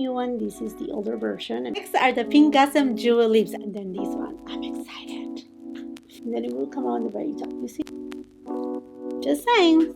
new one. This is the older version. And next are the Pinkgasm Jewel Lips, and then this one. I'm excited. And then it will come out on the very top. You see? Just saying.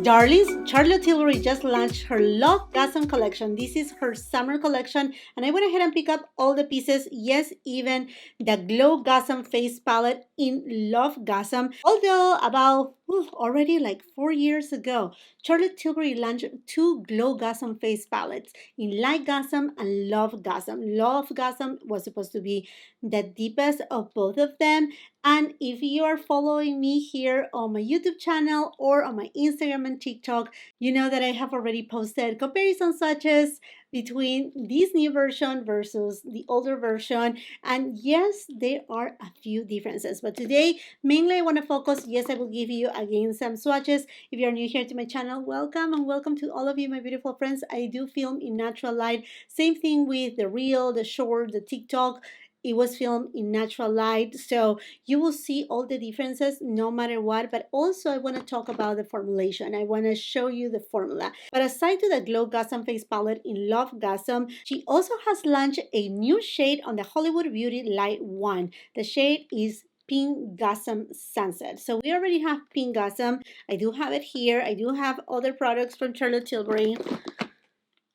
Darlings, Charlotte Tilbury just launched her Lovegasm collection. This is her summer collection, and I went ahead and picked up all the pieces. Yes, even the Glowgasm face palette in Lovegasm. Although about already like 4 years ago, Charlotte Tilbury launched 2 Glowgasm face palettes in Lightgasm and Lovegasm. Lovegasm was supposed to be the deepest of both of them. And if you are following me here on my YouTube channel or on my Instagram and TikTok, you know that I have already posted comparison swatches between this new version versus the older version. And yes, there are a few differences. But today, mainly I want to focus, yes, I will give you again some swatches. If you're new here to my channel, welcome, and welcome to all of you, my beautiful friends. I do film in natural light. Same thing with the reel, the short, the TikTok. It was filmed in natural light, so you will see all the differences no matter what. But also I want to talk about the formulation. I want to show you the formula. But aside to the Glowgasm face palette in Lovegasm, she also has launched a new shade on the Hollywood Beauty Light 1. The shade is Pinkgasm Sunset. So we already have Pinkgasm. I do have it here. I do have other products from Charlotte Tilbury.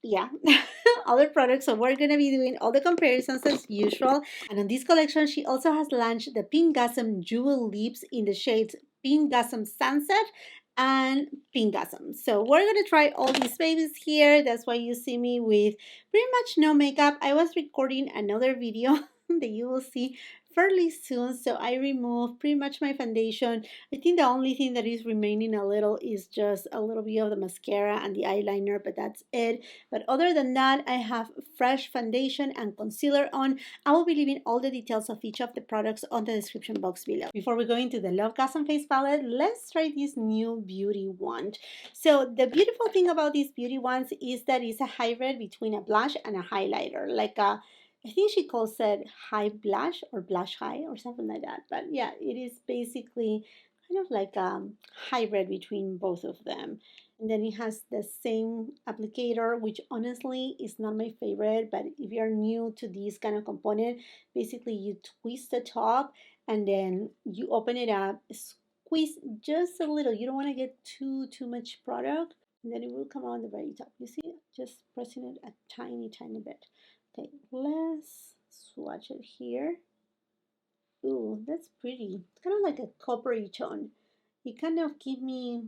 Yeah, other products. So we're going to be doing all the comparisons as usual. And on this collection, she also has launched the Pinkgasm Jewel Lips in the shades Pinkgasm Sunset and Pinkgasm. So we're going to try all these babies here. That's why you see me with pretty much no makeup. I was recording another video that you will see fairly soon, so I removed pretty much my foundation. I think the only thing that is remaining a little is just a little bit of the mascara and the eyeliner, but that's it. But other than that, I have fresh foundation and concealer on. I will be leaving all the details of each of the products on the description box below. Before we go into the Lovegasm face palette, let's try this new beauty wand. So the beautiful thing about these beauty wands is that it's a hybrid between a blush and a highlighter, like a, I think she calls it high blush or blush high or something like that. But yeah, it is basically kind of like a hybrid between both of them. And then it has the same applicator, which honestly is not my favorite. But if you're new to this kind of component, basically you twist the top and then you open it up, squeeze just a little. You don't want to get too much product. And then it will come out on the very top. You see, just pressing it a tiny bit. Okay, let's swatch it here. Ooh, that's pretty. It's kind of like a coppery tone. It kind of gives me,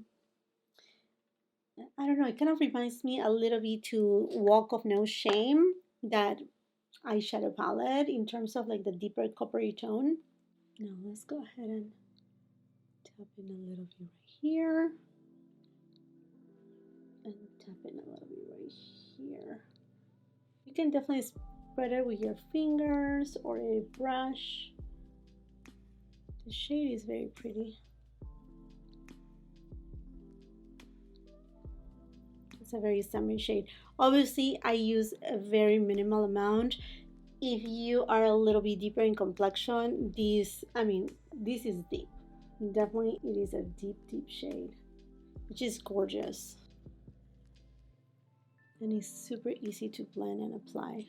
I don't know, it kind of reminds me a little bit to Walk of No Shame, that eyeshadow palette, in terms of like the deeper coppery tone. Now let's go ahead and tap in a little bit right here. And tap in a little bit right here. You can definitely spread it with your fingers or a brush. The shade is very pretty. It's a very summer shade. Obviously, I use a very minimal amount. If you are a little bit deeper in complexion, this is deep. Definitely, it is a deep shade, which is gorgeous. And it's super easy to blend and apply.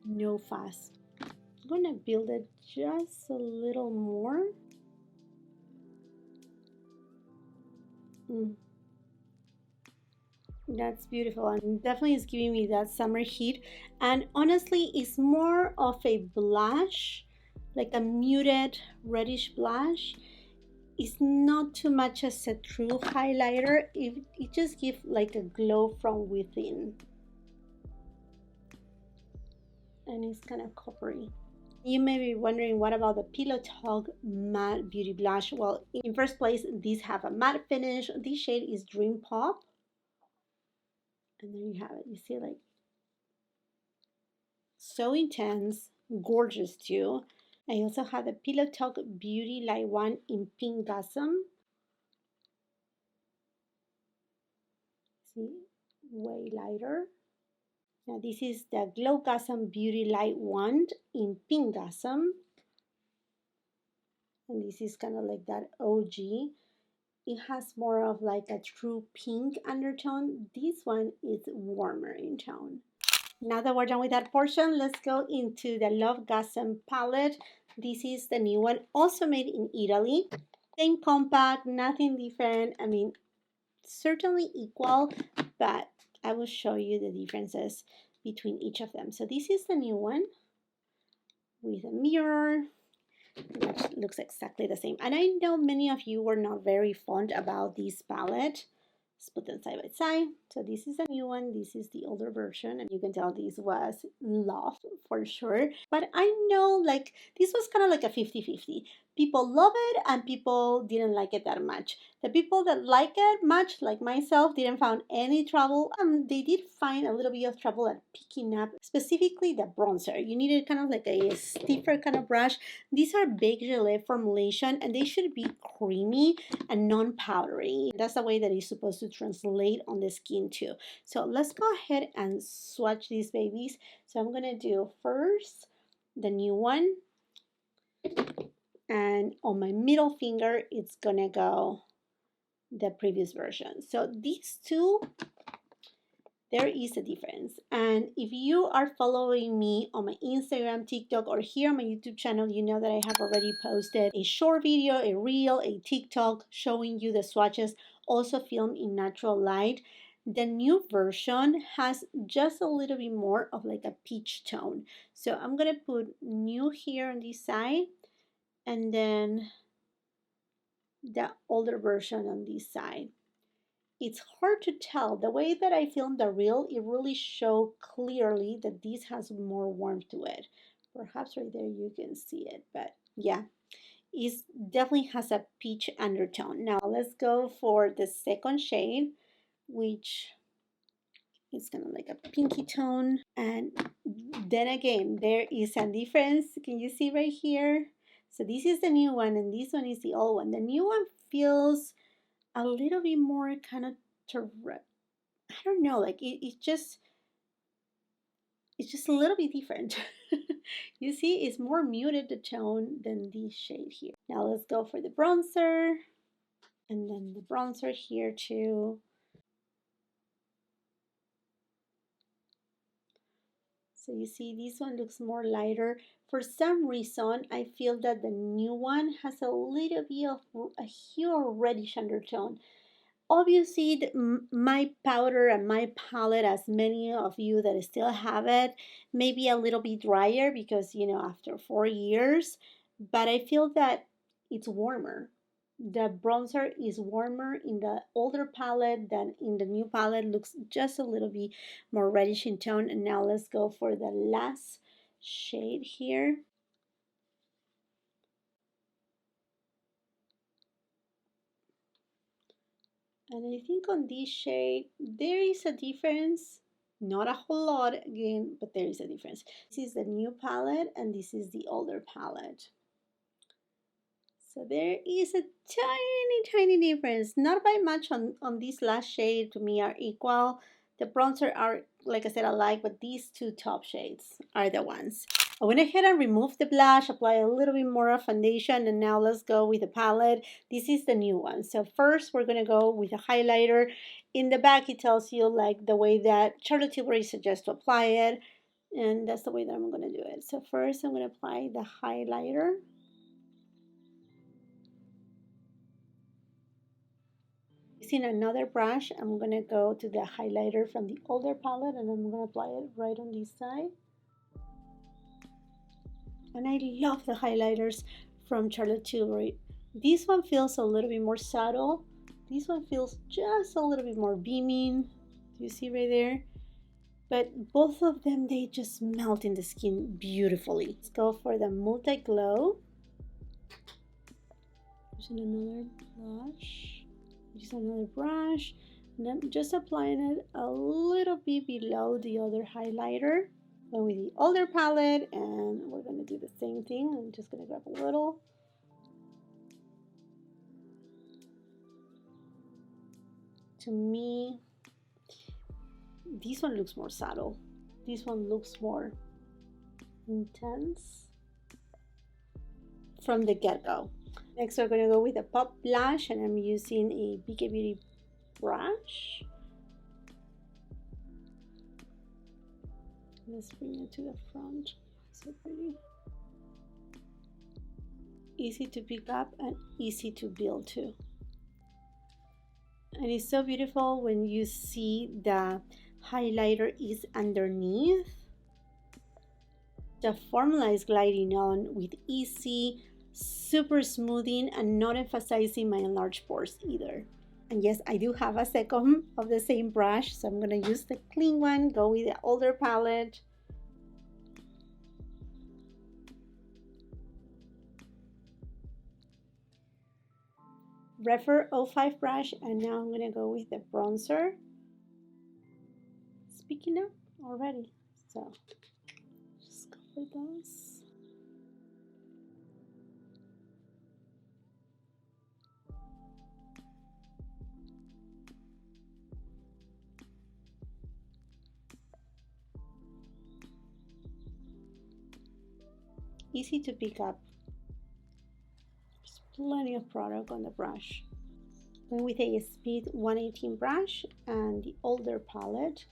No fuss. I'm going to build it just a little more. That's beautiful, and definitely is giving me that summer heat. And honestly, it's more of a blush, like a muted reddish blush. It's not too much as a true highlighter. It just gives like a glow from within. And it's kind of coppery. You may be wondering, what about the Pillow Talk Matte Beauty Blush? Well, in first place, these have a matte finish. This shade is Dream Pop. And there you have it. You see, like, so intense, gorgeous too. I also have the Pillow Talk Beauty Light 1 in Pinkgasm. See, way lighter. Now this is the Glowgasm Beauty Light Wand in Pinkgasm. And this is kind of like that OG. it has more of like a true pink undertone. This one is warmer in tone. Now that we're done with that portion, let's go into the Lovegasm palette. This is the new one, also made in Italy. Same compact, nothing different. I mean, certainly equal, but I will show you the differences between each of them. So this is the new one with a mirror. It looks exactly the same. And I know many of you were not very fond about this palette. Let's put them side by side. So this is a new one. This is the older version. And you can tell this was loved for sure. But I know like this was kind of like a 50-50. People love it and people didn't like it that much. The people that like it much, like myself, didn't find any trouble. They did find a little bit of trouble at picking up specifically the bronzer. You needed kind of like a stiffer kind of brush. These are BeCHAM formulation and they should be creamy and non-powdery. That's the way that it's supposed to translate on the skin too. So let's go ahead and swatch these babies. So I'm gonna do first the new one, and on my middle finger it's gonna go the previous version. So these two, there is a difference. And if you are following me on my Instagram, TikTok, or here on my YouTube channel, you know that I have already posted a short video, a reel, a TikTok showing you the swatches, also filmed in natural light. The new version has just a little bit more of like a peach tone. So I'm gonna put new here on this side, and then the older version on this side. It's hard to tell. The way that I filmed the reel, it really showed clearly that this has more warmth to it. Perhaps right there you can see it, but yeah, it definitely has a peach undertone. Now let's go for the second shade, which is kind of like a pinky tone. And then again, there is a difference. Can you see right here? So this is the new one and this one is the old one. The new one feels a little bit more kind of I don't know, like it's just a little bit different. You see, it's more muted the tone than this shade here. Now let's go for the bronzer, and then the bronzer here too. So you see, this one looks more lighter. For some reason, I feel that the new one has a little bit of a hue reddish undertone. Obviously, my powder and my palette, as many of you that still have it, may be a little bit drier because, you know, after 4 years, but I feel that it's warmer. The bronzer is warmer in the older palette than in the new palette. Looks just a little bit more reddish in tone. And now let's go for the last shade here. And I think on this shade, there is a difference. Not a whole lot again, but there is a difference. This is the new palette and this is the older palette. So there is a tiny difference. Not by much on this last shade. To me are equal. The bronzer are, like I said, alike, but these two top shades are the ones. I went ahead and removed the blush, apply a little bit more of foundation, and now let's go with the palette. This is the new one. So first we're gonna go with a highlighter. In the back it tells you like the way that Charlotte Tilbury suggests to apply it, and that's the way that I'm gonna do it. So first I'm gonna apply the highlighter. Using another brush, I'm going to go to the highlighter from the older palette and I'm going to apply it right on this side. And I love the highlighters from Charlotte Tilbury. This one feels a little bit more subtle. This one feels just a little bit more beaming. Do you see right there? But both of them, they just melt in the skin beautifully. Let's go for the multi-glow. Using another blush. Use another brush, and I'm just applying it a little bit below the other highlighter. Then with the older palette, and we're going to do the same thing. I'm just going to grab a little. To me, this one looks more subtle. This one looks more intense from the get-go. Next, we're going to go with a pop blush, and I'm using a BK brush. Let's bring it to the front. So pretty. Easy to pick up and easy to build too. And it's so beautiful when you see the highlighter is underneath. The formula is gliding on with easy, super smoothing, and not emphasizing my enlarged pores either. And yes, I do have a second of the same brush, so I'm gonna use the clean one, go with the older palette. REPHR 05 brush, and now I'm gonna go with the bronzer. It's picking up already, so just cover those. Easy to pick up. There's plenty of product on the brush. Going with a speed 118 brush and the older palette.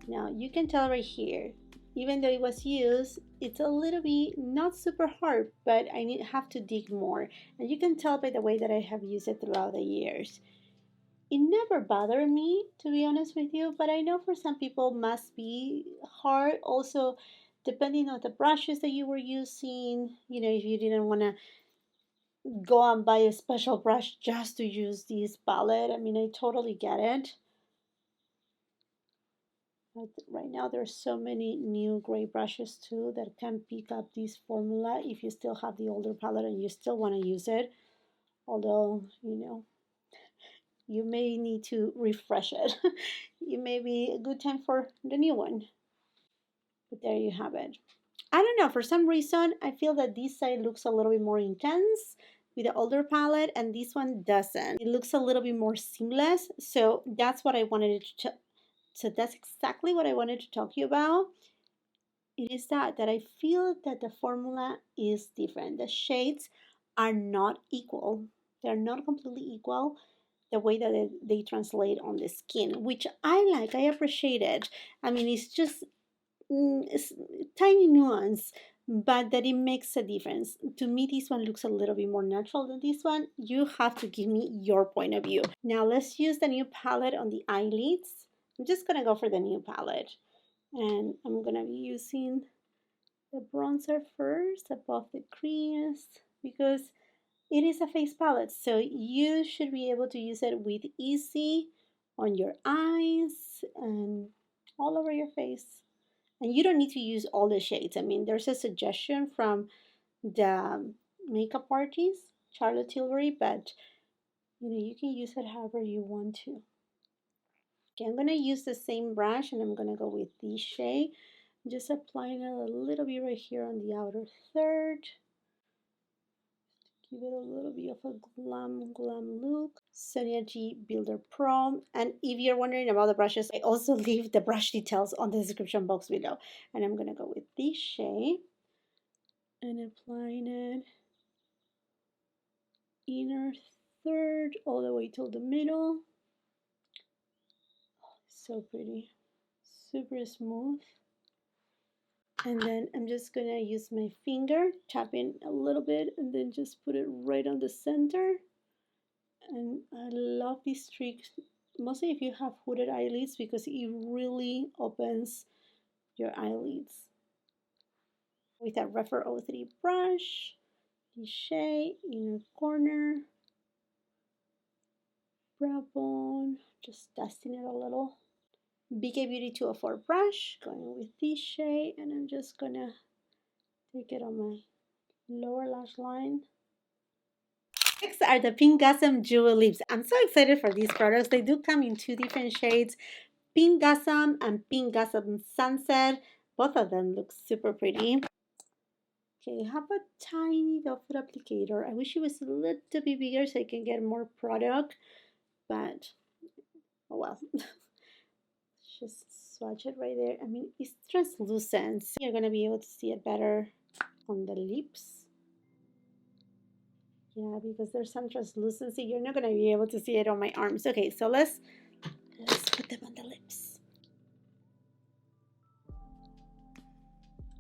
Now you can tell right here, even though it was used, it's a little bit not super hard, but I have to dig more. And you can tell by the way that I have used it throughout the years. It never bothered me, to be honest with you, but I know for some people must be hard. Also, depending on the brushes that you were using, you know, if you didn't want to go and buy a special brush just to use this palette, I mean, I totally get it. But right now, there's so many new gray brushes too that can pick up this formula if you still have the older palette and you still want to use it. Although, you know, you may need to refresh it. It may be a good time for the new one. But there you have it. I don't know, for some reason, I feel that this side looks a little bit more intense with the older palette, and this one doesn't. It looks a little bit more seamless, so that's what I wanted to. So that's exactly what I wanted to talk to you about. It is that I feel that the formula is different. The shades are not equal. They're not completely equal the way that they translate on the skin, which I like. I appreciate it. I mean, it's just it's tiny nuance, but that it makes a difference. To me, this one looks a little bit more natural than this one. You have to give me your point of view. Now let's use the new palette on the eyelids. I'm just gonna go for the new palette, and I'm gonna be using the bronzer first above the crease because it is a face palette, so you should be able to use it with easy on your eyes and all over your face. And you don't need to use all the shades. I mean, there's a suggestion from the makeup artist, Charlotte Tilbury, but you know, you can use it however you want to. Okay, I'm gonna use the same brush and I'm gonna go with this shade. Just applying it a little bit right here on the outer third. Give it a little bit of a glam look. Sonia G Builder Pro. And if you're wondering about the brushes, I also leave the brush details on the description box below. And I'm gonna go with this shade and applying it inner third all the way till the middle. Oh, so pretty, super smooth. And then I'm just gonna use my finger, tap in a little bit, and then just put it right on the center. And I love this trick, mostly if you have hooded eyelids, because it really opens your eyelids. With a REPHR 03 brush, the shade, inner corner, brow bone, just dusting it a little. BK Beauty 204 brush, going with this shade, and I'm just gonna take it on my lower lash line. Next are the Pinkgasm Jewel Lips. I'm so excited for these products. They do come in two different shades, Pinkgasm and Pinkgasm Sunset. Both of them look super pretty. Okay, how about tiny doe foot applicator? I wish it was a little bit bigger so I can get more product, but oh well. Just swatch it right there. I mean, it's translucent, so you're gonna be able to see it better on the lips. Yeah, because there's some translucency. You're not going to be able to see it on my arms. Okay, so let's put them on the lips.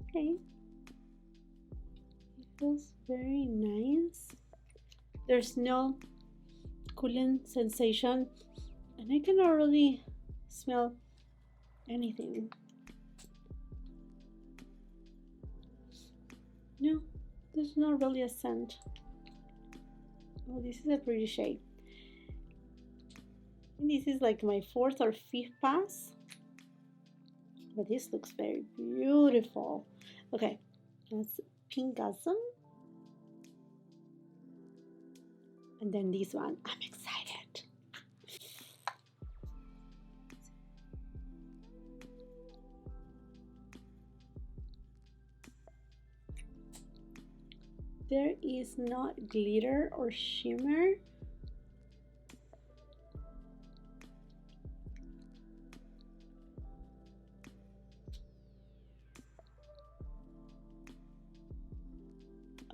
Okay. It feels very nice. There's no cooling sensation, and I cannot really smell anything. No, there's not really a scent. Oh, this is a pretty shade. This is like my 4th or 5th pass, but this looks very beautiful. Okay, that's Pinkgasm. And then this one, I'm excited. There is not glitter or shimmer.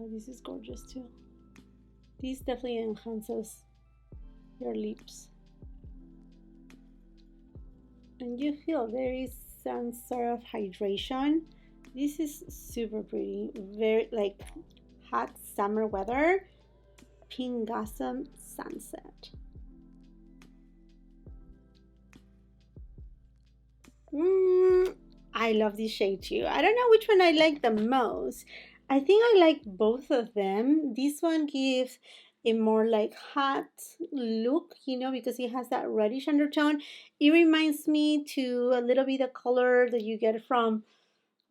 Oh, this is gorgeous too. This definitely enhances your lips. And you feel there is some sort of hydration. This is super pretty, very like hot summer weather. Pinkgasm Sunset. I love this shade too. I don't know which one I like the most. I think I like both of them. This one gives a more like hot look, you know, because it has that reddish undertone. It reminds me to a little bit of color that you get from,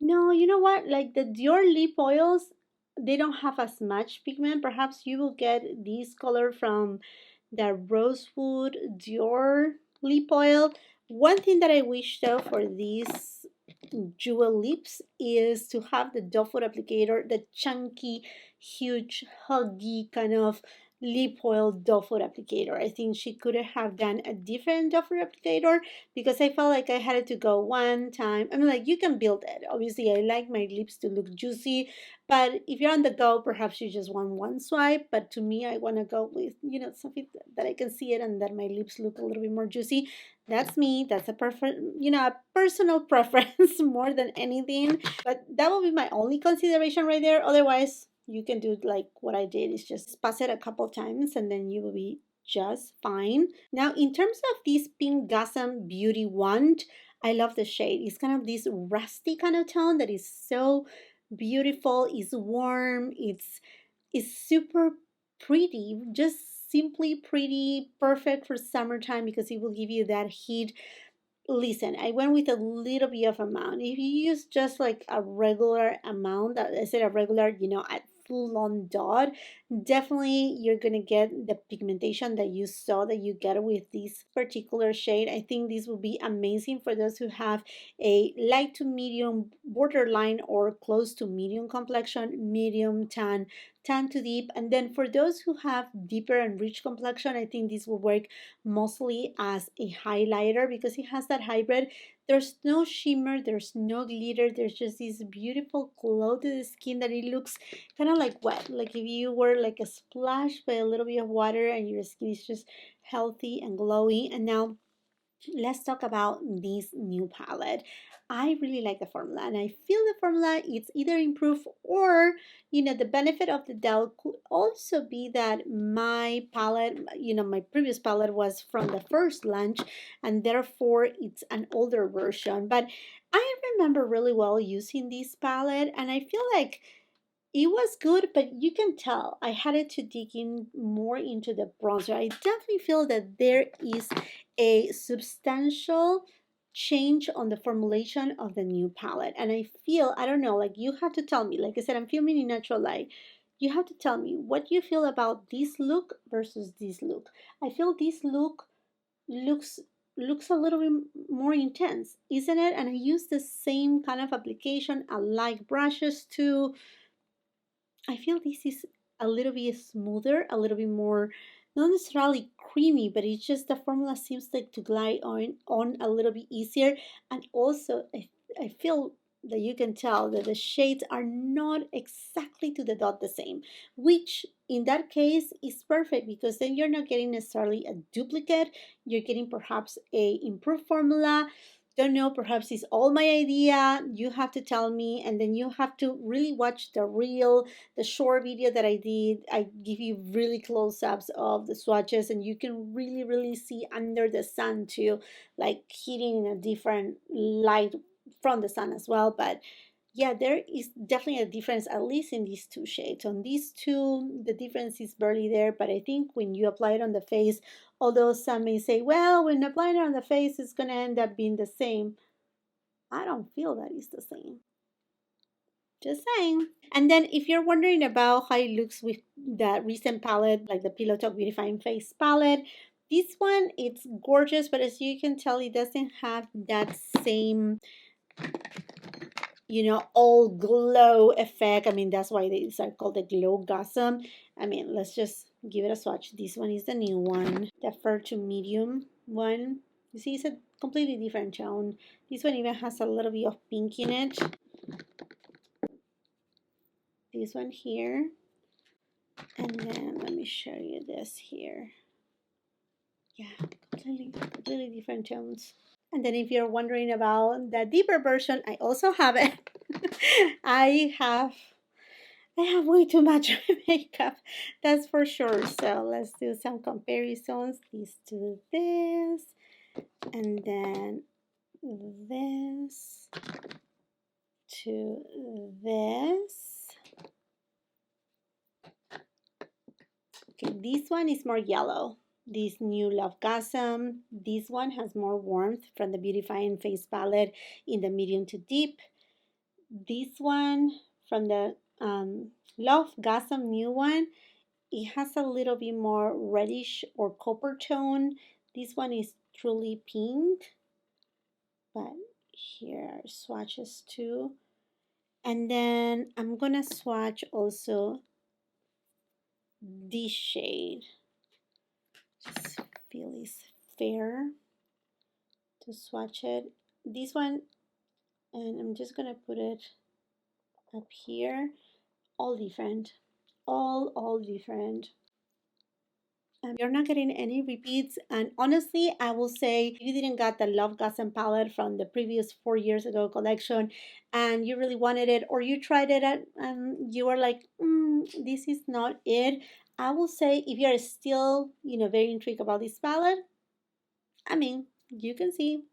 no, you know what? Like the Dior lip oils, they don't have as much pigment. Perhaps you will get this color from the Rosewood Dior lip oil. One thing that I wish though for these jewel lips is to have the doe foot applicator, the chunky, huge, huggy kind of lip oil doe foot applicator. I think she could have done a different doe foot applicator because I felt like I had to go one time. I mean, like you can build it. Obviously, I like my lips to look juicy, but if you're on the go, perhaps you just want one swipe. But to me, I want to go with, you know, something that I can see it and that my lips look a little bit more juicy. That's me. That's a perfect, you know, a personal preference more than anything. But that will be my only consideration right there. Otherwise, you can do like what I did is just pass it a couple times and then you will be just fine. Now, in terms of this Pinkgasm Beauty Wand, I love the shade. It's kind of this rusty kind of tone that is so beautiful. It's warm. It's super pretty. Just simply pretty, perfect for summertime because it will give you that heat. Listen, I went with a little bit of amount. If you use just like a regular amount, I said a regular, you know, at full on dot, definitely you're gonna get the pigmentation that you saw that you get with this particular shade. I think this will be amazing for those who have a light to medium borderline or close to medium complexion, medium tan, tan to deep. And then for those who have deeper and rich complexion, I think this will work mostly as a highlighter because it has that hybrid. There's no shimmer, there's no glitter, there's just this beautiful glow to the skin that it looks kind of like wet, like if you were like a splash by a little bit of water and your skin is just healthy and glowy. And now let's talk about this new palette. I really like the formula and I feel the formula it's either improved or, you know, the benefit of the doubt could also be that my palette, you know, my previous palette was from the first launch and therefore it's an older version. But I remember really well using this palette and I feel like it was good, but you can tell I had to dig in more into the bronzer. I definitely feel that there is a substantial change on the formulation of the new palette. And I feel, I don't know, like you have to tell me, like I said, I'm filming in natural light. You have to tell me what you feel about this look versus this look. I feel this look looks looks a little bit more intense, isn't it? And I use the same kind of application. I like brushes too. I feel this is a little bit smoother, a little bit more, not necessarily creamy, but it's just the formula seems like to glide on a little bit easier. And also, I feel that you can tell that the shades are not exactly to the dot the same, which in that case is perfect because then you're not getting necessarily a duplicate, you're getting perhaps a improved formula. Don't know, perhaps it's all my idea. You have to tell me, and then you have to really watch the short video that I did. I give you really close-ups of the swatches, and you can really see under the sun too, like hitting in a different light from the sun as well. But yeah, there is definitely a difference, at least in these two shades. On these two, the difference is barely there, but I think when you apply it on the face, although some may say, well, when applying it on the face, it's going to end up being the same. I don't feel that it's the same. Just saying. And then if you're wondering about how it looks with the recent palette, like the Pillow Talk Beautifying Face palette, this one, it's gorgeous, but as you can tell, it doesn't have that same, you know, all glow effect. I mean, that's why these are called the Glowgasm. I mean, let's just give it a swatch. This one is the new one, the fair to medium one. You see, it's a completely different tone. This one even has a little bit of pink in it. This one here. And then let me show you this here. Yeah, completely different tones. And then if you're wondering about the deeper version, I also have it. I have way too much makeup, that's for sure. So let's do some comparisons. This to this, and then this to this. Okay, this one is more yellow. This new Lovegasm. This one has more warmth from the Beautifying Face palette in the medium to deep. This one from the Lovegasm new one, it has a little bit more reddish or copper tone. This one is truly pink, but here are swatches too. And then I'm gonna swatch also this shade. Just feel is fair to swatch it. This one, and I'm just gonna put it up here. All different, all different. You're not getting any repeats, and honestly I will say if you didn't get the Lovegasm palette from the previous 4 years ago collection and you really wanted it, or you tried it and you were like, this is not it, I will say if you're still, you know, very intrigued about this palette, I mean, you can see,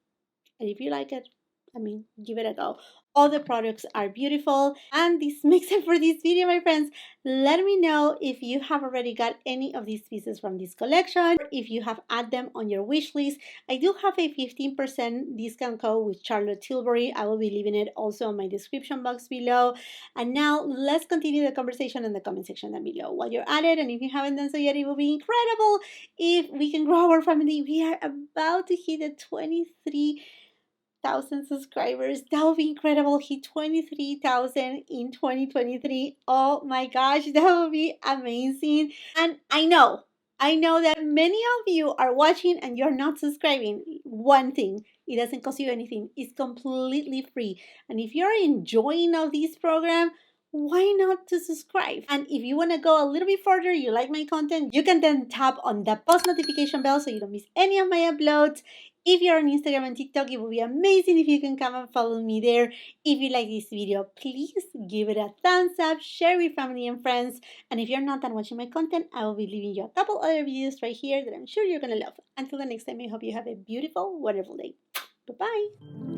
and if you like it, I mean, give it a go. All the products are beautiful, and this makes it for this video, my friends. Let me know if you have already got any of these pieces from this collection, or if you have added them on your wish list. I do have a 15% discount code with Charlotte Tilbury. I will be leaving it also in my description box below. And now let's continue the conversation in the comment section down below while you're at it. And if you haven't done so yet, it will be incredible if we can grow our family. We are about to hit the 23,000 subscribers. That would be incredible. Hit 23,000 in 2023. Oh my gosh, that would be amazing. And I know that many of you are watching and you're not subscribing. One thing, it doesn't cost you anything. It's completely free. And if you're enjoying of this program, why not to subscribe? And if you want to go a little bit further, you like my content, you can then tap on the post notification bell so you don't miss any of my uploads. If you're on Instagram and TikTok, it would be amazing if you can come and follow me there. If you like this video, please give it a thumbs up, share with family and friends. And if you're not done watching my content, I will be leaving you a couple other videos right here that I'm sure you're going to love. Until the next time, I hope you have a beautiful, wonderful day. Bye-bye.